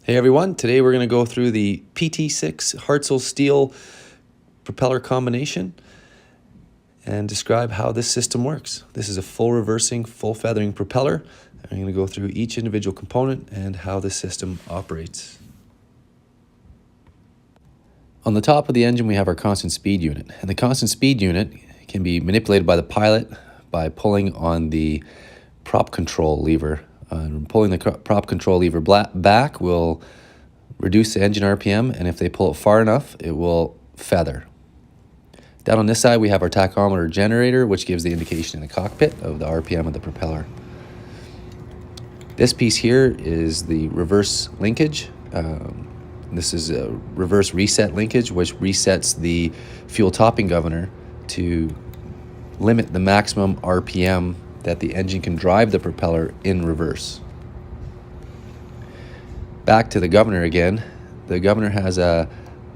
Hey everyone, today we're going to go through the PT6 Hartzell steel propeller combination and describe how this system works. This is a full reversing, full feathering propeller. I'm going to go through each individual component and how the system operates. On the top of the engine we have our constant speed unit, and the constant speed unit can be manipulated by the pilot by pulling on the prop control lever. Pulling the prop control lever back will reduce the engine RPM, and if they pull it far enough, it will feather. Down on this side, we have our tachometer generator, which gives the indication in the cockpit of the RPM of the propeller. This piece here is the reverse linkage. This is a reverse reset linkage, which resets the fuel topping governor to limit the maximum RPM that the engine can drive the propeller in reverse. Back to the governor again. The governor has a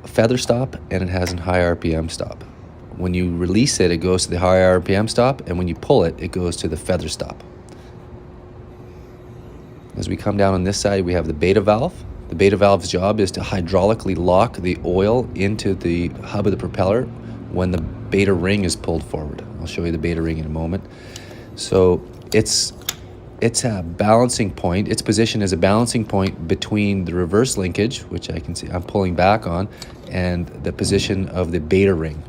feather stop and it has a high RPM stop. When you release it, it goes to the high RPM stop, and when you pull it, it goes to the feather stop. As we come down on this side, we have the beta valve. The beta valve's job is to hydraulically lock the oil into the hub of the propeller when the beta ring is pulled forward. I'll show you the beta ring in a moment. So it's a balancing point. Its position is a balancing point between the reverse linkage, which I can see I'm pulling back on, and the position of the beta ring.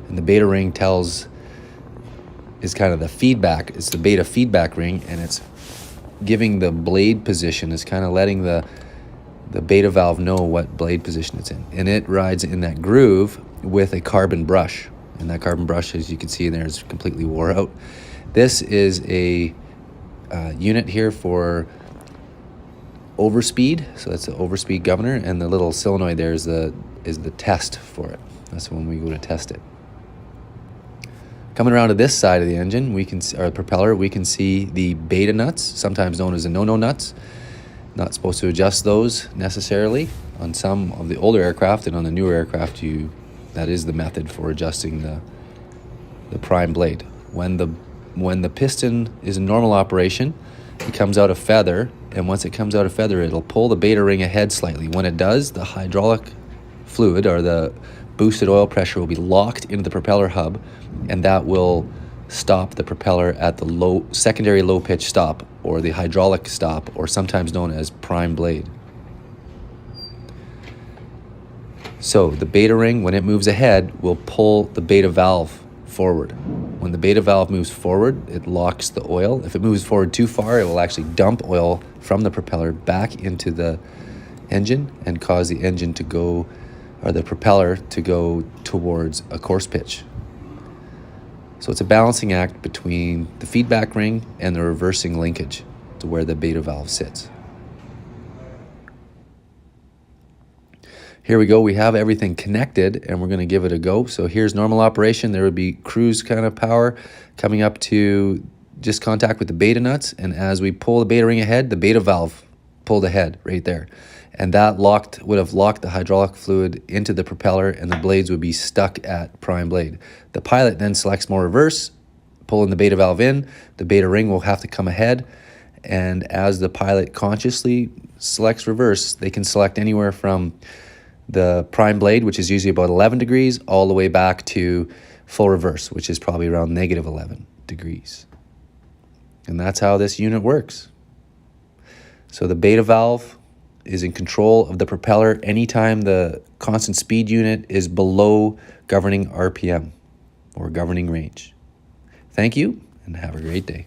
And the beta ring is kind of the feedback. It's the beta feedback ring, and it's giving the blade position. It's kind of letting the beta valve know what blade position it's in. And it rides in that groove with a carbon brush. And that carbon brush, as you can see in there, is completely wore out. This is a unit here for overspeed. So that's the overspeed governor, and the little solenoid there is the test for it. That's when we go to test it. Coming around to this side of the engine, or the propeller, we can see the beta nuts, sometimes known as the no-no nuts. Not supposed to adjust those necessarily. On some of the older aircraft and on the newer aircraft, that is the method for adjusting the prime blade. When the piston is in normal operation, it comes out of feather, and once it comes out of feather, it'll pull the beta ring ahead slightly. When it does, the hydraulic fluid, or the boosted oil pressure, will be locked into the propeller hub, and that will stop the propeller at the secondary low pitch stop, or the hydraulic stop, or sometimes known as prime blade. So the beta ring, when it moves ahead, will pull the beta valve forward. When the beta valve moves forward, it locks the oil. If it moves forward too far, it will actually dump oil from the propeller back into the engine and cause the engine to go, or the propeller to go towards a course pitch. So it's a balancing act between the feedback ring and the reversing linkage to where the beta valve sits. Here we go. We have everything connected, and we're going to give it a go. So here's normal operation. There would be cruise kind of power coming up to just contact with the beta nuts. And as we pull the beta ring ahead, the beta valve pulled ahead right there. And that would have locked the hydraulic fluid into the propeller, and the blades would be stuck at prime blade. The pilot then selects more reverse, pulling the beta valve in. The beta ring will have to come ahead. And as the pilot consciously selects reverse, they can select anywhere from the prime blade, which is usually about 11 degrees, all the way back to full reverse, which is probably around negative 11 degrees. And that's how this unit works. So the beta valve is in control of the propeller anytime the constant speed unit is below governing RPM, or governing range. Thank you, and have a great day.